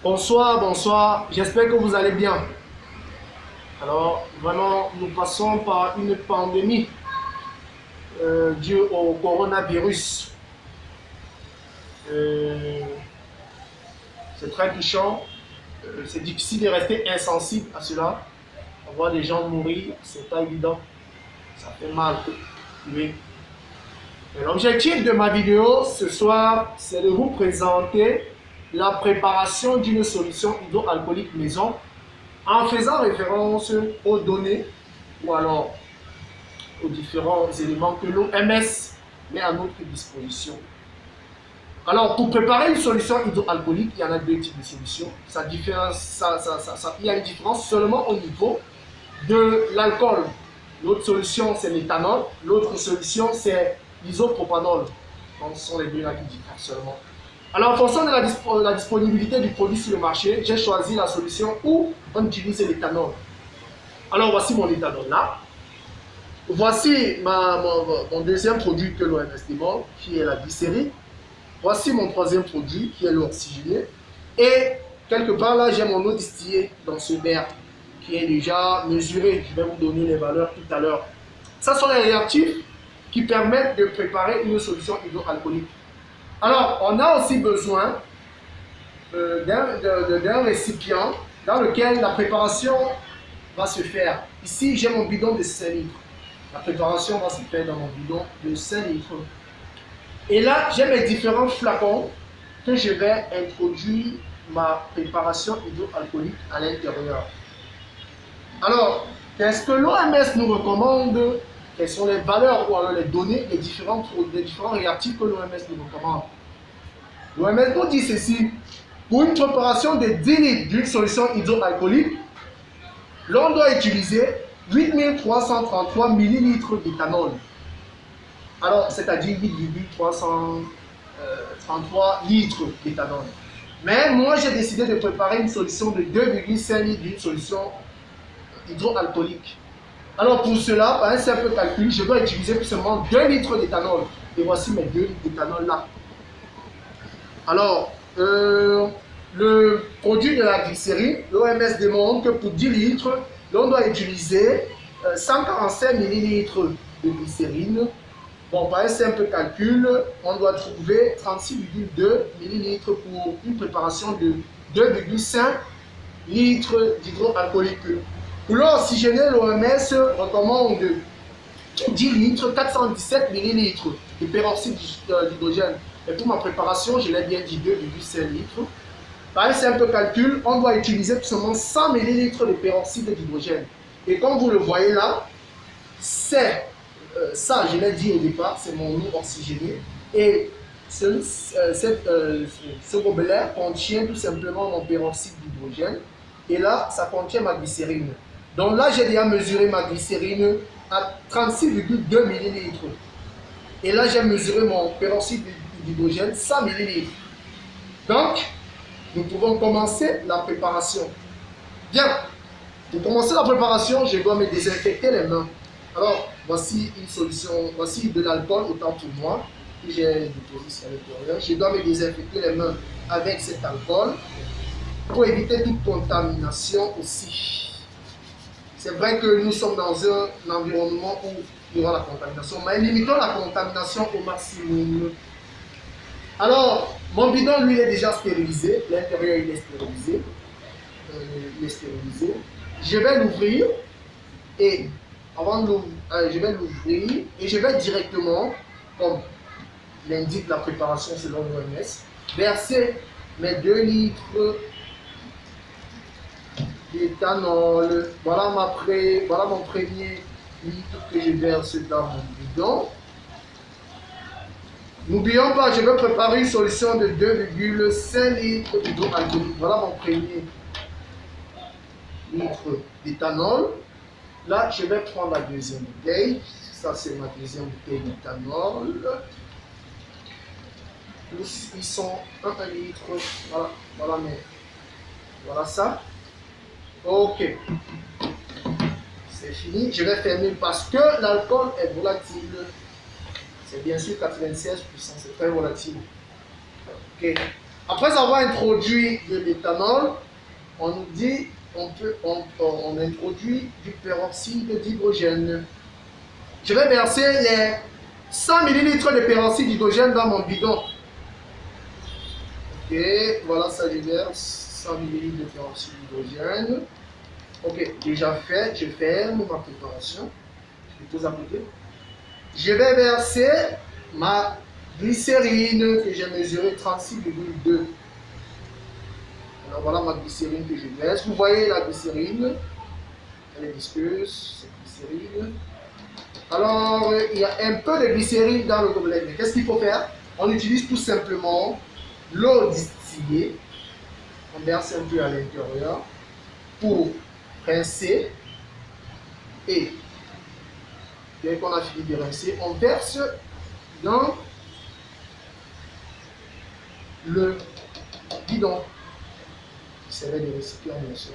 Bonsoir, bonsoir, j'espère que vous allez bien. Alors, vraiment, nous passons par une pandémie due au coronavirus. C'est très touchant, c'est difficile de rester insensible à cela. On voit des gens mourir, c'est pas évident, ça fait mal. Oui. L'objectif de ma vidéo ce soir, c'est de vous présenter la préparation d'une solution hydroalcoolique maison en faisant référence aux données ou alors aux différents éléments que l'OMS met à notre disposition. Alors, pour préparer une solution hydroalcoolique, il y en a deux types de solutions. Il y a une différence seulement au niveau de l'alcool. L'autre solution, c'est l'éthanol. L'autre solution, c'est l'isopropanol. Donc, ce sont les deux là qui diffèrent seulement. Alors, en fonction de la disponibilité du produit sur le marché, j'ai choisi la solution où on utilise l'éthanol. Alors, voici mon éthanol là. Voici mon deuxième produit que l'OMS demande, qui est la glycérine. Voici mon troisième produit, qui est l'eau oxygénée. Et quelque part là, j'ai mon eau distillée dans ce verre, qui est déjà mesuré. Je vais vous donner les valeurs tout à l'heure. Ce sont les réactifs qui permettent de préparer une solution hydroalcoolique. Alors, on a aussi besoin d'un récipient dans lequel la préparation va se faire. Ici, j'ai mon bidon de 5 litres. La préparation va se faire dans mon bidon de 5 litres. Et là, j'ai mes différents flacons que je vais introduire ma préparation hydroalcoolique à l'intérieur. Alors, qu'est-ce que l'OMS nous recommande? Quelles sont les valeurs ou alors les données des différents réactifs que l'OMS nous recommande? L'OMS nous dit ceci: pour une préparation de 10 litres d'une solution hydroalcoolique, l'on doit utiliser 8333 ml d'éthanol. Alors, c'est-à-dire 8,333 litres d'éthanol. Mais moi, j'ai décidé de préparer une solution de 2,5 litres d'une solution hydroalcoolique. Alors, pour cela, par un simple calcul, je dois utiliser plus seulement 2 litres d'éthanol. Et voici mes 2 litres d'éthanol là. Alors, le produit de la glycérine, l'OMS demande que pour 10 litres, l'on doit utiliser 145 ml de glycérine. Bon, par un simple calcul, on doit trouver 36,2 ml pour une préparation de 2,5 litres d'hydroalcoolique. Pour l'eau oxygénée, l'OMS recommande 10 litres, 417 ml de peroxyde d'hydrogène. Et pour ma préparation, je l'ai bien dit, 2,5 litres. Par un simple calcul, on doit utiliser seulement 100 ml de peroxyde d'hydrogène. Et comme vous le voyez là, c'est ça, je l'ai dit au départ, c'est mon eau oxygénée. Et ce gobelet contient tout simplement mon peroxyde d'hydrogène. Et là, ça contient ma glycérine. Donc là, j'ai déjà mesuré ma glycérine à 36,2 ml. Et là, j'ai mesuré mon peroxyde d'hydrogène 100 ml. Donc, nous pouvons commencer la préparation. Bien, pour commencer la préparation, je dois me désinfecter les mains. Alors, voici une solution, voici de l'alcool, autant pour moi, que j'ai déposé à l'intérieur. Je dois me désinfecter les mains avec cet alcool pour éviter toute contamination aussi. C'est vrai que nous sommes dans un environnement où il y aura la contamination, mais limitons la contamination au maximum. Alors, mon bidon, lui, est déjà stérilisé. L'intérieur, il est stérilisé. Je vais l'ouvrir et avant de l'ouvrir, je vais l'ouvrir et je vais directement, comme l'indique la préparation selon l'OMS, verser mes 2 litres d'éthanol. Voilà mon premier litre que je verse dans mon bidon. N'oublions pas, je vais préparer une solution de 2,5 litres d'hydroalcoolique. Voilà mon premier litre d'éthanol. Là, je vais prendre la deuxième bouteille. Ça, c'est ma deuxième bouteille d'éthanol. Ils sont 1 litre. Voilà ça. Ok. C'est fini. Je vais fermer parce que l'alcool est volatile. C'est bien sûr 96%. C'est très volatile. Ok. Après avoir introduit de l'éthanol, on nous dit on introduit du peroxyde d'hydrogène. Je vais verser les 100 ml de peroxyde d'hydrogène dans mon bidon. Ok, voilà, ça je verse 100 ml de peroxyde d'hydrogène. Ok, déjà fait, je ferme ma préparation. Je vais pose à côté. Je vais verser ma glycérine que j'ai mesurée 36,2. Alors voilà ma glycérine que je verse. Vous voyez la glycérine, elle est visqueuse, cette glycérine. Alors il y a un peu de glycérine dans le gobelet. Mais qu'est-ce qu'il faut faire? On utilise tout simplement l'eau distillée. On verse un peu à l'intérieur pour rincer. Et dès qu'on a fini de rincer, on verse dans le bidon. J'essaierai de recycler bien sûr.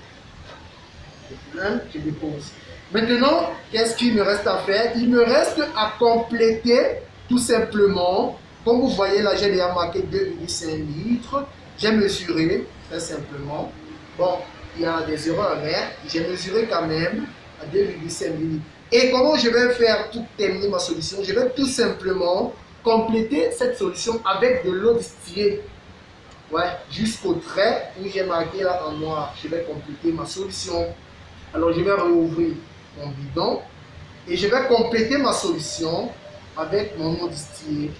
Je dépose. Maintenant, qu'est-ce qu'il me reste à faire? Il me reste à compléter tout simplement. Comme vous voyez là, j'ai déjà marqué 2,5 litres. J'ai mesuré très simplement. Bon, il y a des erreurs, mais j'ai mesuré quand même à 2,5 litres. Et comment je vais faire pour terminer ma solution? Je vais tout simplement compléter cette solution avec de l'eau distillée. Ouais, jusqu'au trait où j'ai marqué là en noir. Je vais compléter ma solution. Alors je vais rouvrir mon bidon et je vais compléter ma solution avec mon eau distillée.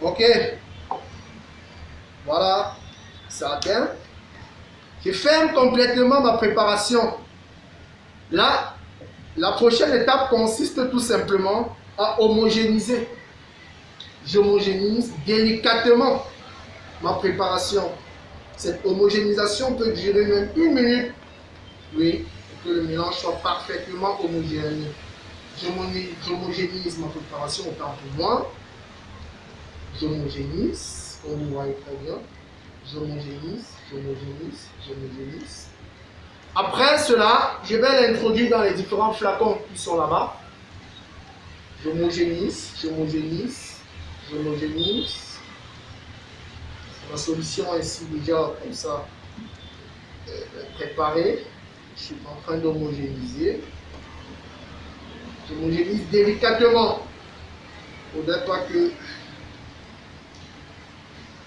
Ok, voilà, ça atteint. Je ferme complètement ma préparation. Là, la prochaine étape consiste tout simplement à homogénéiser. J'homogénise délicatement ma préparation. Cette homogénéisation peut durer même 1 minute. Oui, pour que le mélange soit parfaitement homogène. J'homogénise ma préparation autant pour moi. J'homogénise, comme vous voyez très bien. J'homogénise, j'homogénise, j'homogénise. Après cela, je vais l'introduire dans les différents flacons qui sont là-bas. J'homogénise, j'homogénise, j'homogénise. Ma solution est ici déjà comme ça préparée. Je suis en train d'homogénéiser. J'homogénise délicatement. Il ne faudrait pas que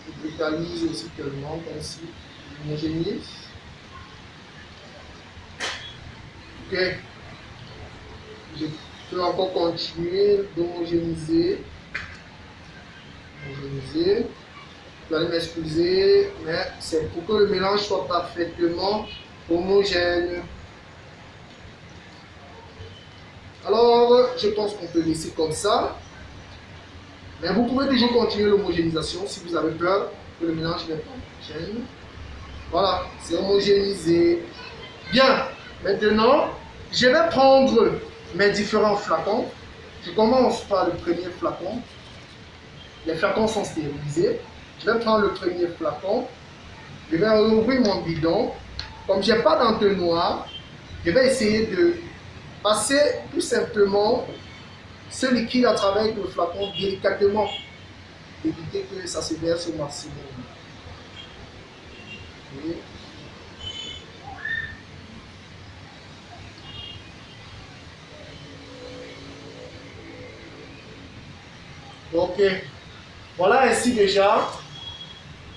je brutalise aussi tellement ainsi. J'homogénise. Ok. Je peux encore continuer d'homogénéiser. Homogénéiser. Vous allez m'excuser, mais c'est pour que le mélange soit parfaitement homogène. Alors, je pense qu'on peut laisser comme ça. Mais vous pouvez toujours continuer l'homogénéisation si vous avez peur que le mélange n'est pas homogène. Voilà, c'est homogénéisé. Bien, maintenant, je vais prendre mes différents flacons. Je commence par le premier flacon. Les flacons sont stérilisés. Je vais prendre le premier flacon. Je vais ouvrir mon bidon. Comme je n'ai pas d'entonnoir, je vais essayer de passer tout simplement ce liquide à travers le flacon délicatement. Éviter que ça se verse au maximum. Okay. Ok, voilà ainsi déjà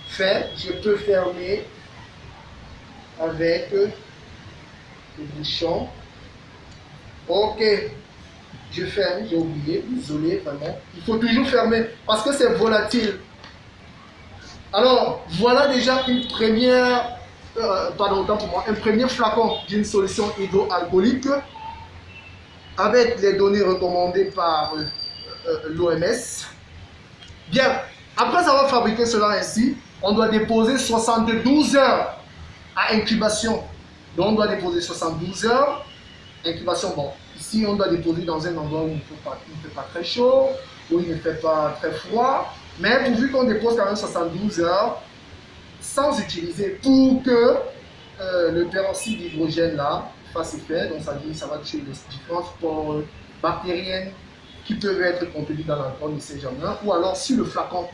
fait. Je peux fermer avec le bouchon. Ok, je ferme, j'ai oublié, désolé vraiment. Il faut toujours fermer parce que c'est volatile. Alors, voilà déjà une première, pardon, autant pour moi, un premier flacon d'une solution hydroalcoolique avec les données recommandées par l'OMS. Bien, après avoir fabriqué cela ainsi, on doit déposer 72 heures à incubation. Donc on doit déposer 72 heures. Incubation, bon, ici on doit déposer dans un endroit où il ne fait pas très chaud, où il ne fait pas très froid. Mais pourvu qu'on dépose quand même 72 heures sans utiliser pour que le peroxyde d'hydrogène là surface est faite, donc ça dit ça va tuer les différents spores bactériennes qui peuvent être contenues dans l'alcool, ne sait jamais, ou alors sur le flacon.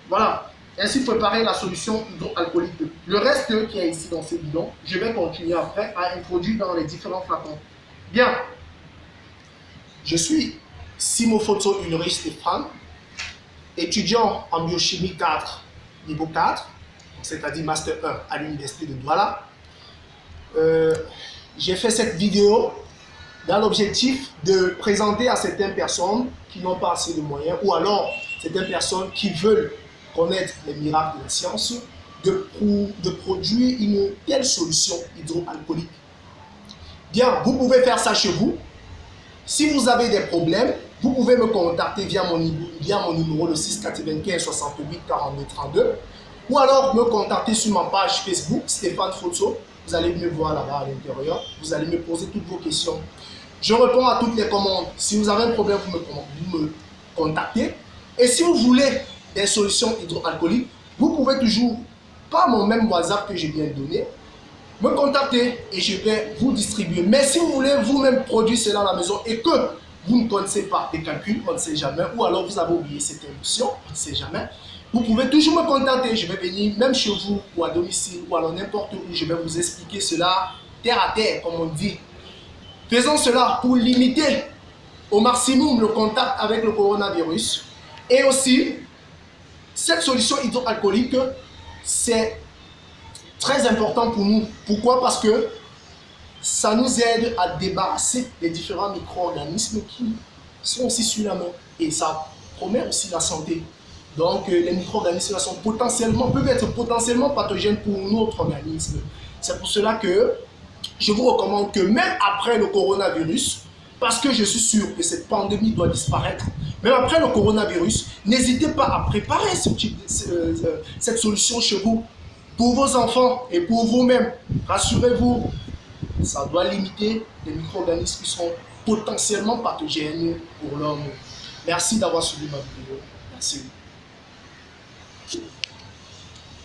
Voilà, ainsi préparer la solution hydroalcoolique. Le reste qui est ici dans ce bidon, je vais continuer après à introduire dans les différents flacons. Bien, je suis Simofoto Ulrich Stéphane, étudiant en biochimie 4, niveau 4, c'est-à-dire Master 1 à l'Université de Douala. J'ai fait cette vidéo dans l'objectif de présenter à certaines personnes qui n'ont pas assez de moyens ou alors certaines personnes qui veulent connaître les miracles de la science de produire une telle solution hydroalcoolique. Bien, vous pouvez faire ça chez vous. Si vous avez des problèmes, vous pouvez me contacter via mon numéro le 695 68 42 32 ou alors me contacter sur ma page Facebook Stéphane Foto. Vous allez me voir là-bas à l'intérieur. Vous allez me poser toutes vos questions. Je réponds à toutes les commandes. Si vous avez un problème, vous me contactez. Et si vous voulez des solutions hydroalcooliques, vous pouvez toujours, par mon même WhatsApp que je viens de donner, me contacter et je vais vous distribuer. Mais si vous voulez vous-même produire cela à la maison et que vous ne connaissez pas les calculs, on ne sait jamais, ou alors vous avez oublié cette émission, on ne sait jamais, vous pouvez toujours me contacter. Je vais venir même chez vous ou à domicile ou alors n'importe où. Je vais vous expliquer cela terre à terre, comme on dit. Faisons cela pour limiter au maximum le contact avec le coronavirus. Et aussi, cette solution hydroalcoolique, c'est très important pour nous. Pourquoi? Parce que ça nous aide à débarrasser les différents micro-organismes qui sont aussi sur la main. Et ça promet aussi la santé. Donc, les micro-organismes peuvent être potentiellement pathogènes pour notre organisme. C'est pour cela que je vous recommande que même après le coronavirus, parce que je suis sûr que cette pandémie doit disparaître, même après le coronavirus, n'hésitez pas à préparer cette solution chez vous, pour vos enfants et pour vous-même. Rassurez-vous, ça doit limiter les micro-organismes qui sont potentiellement pathogènes pour l'homme. Merci d'avoir suivi ma vidéo. Merci.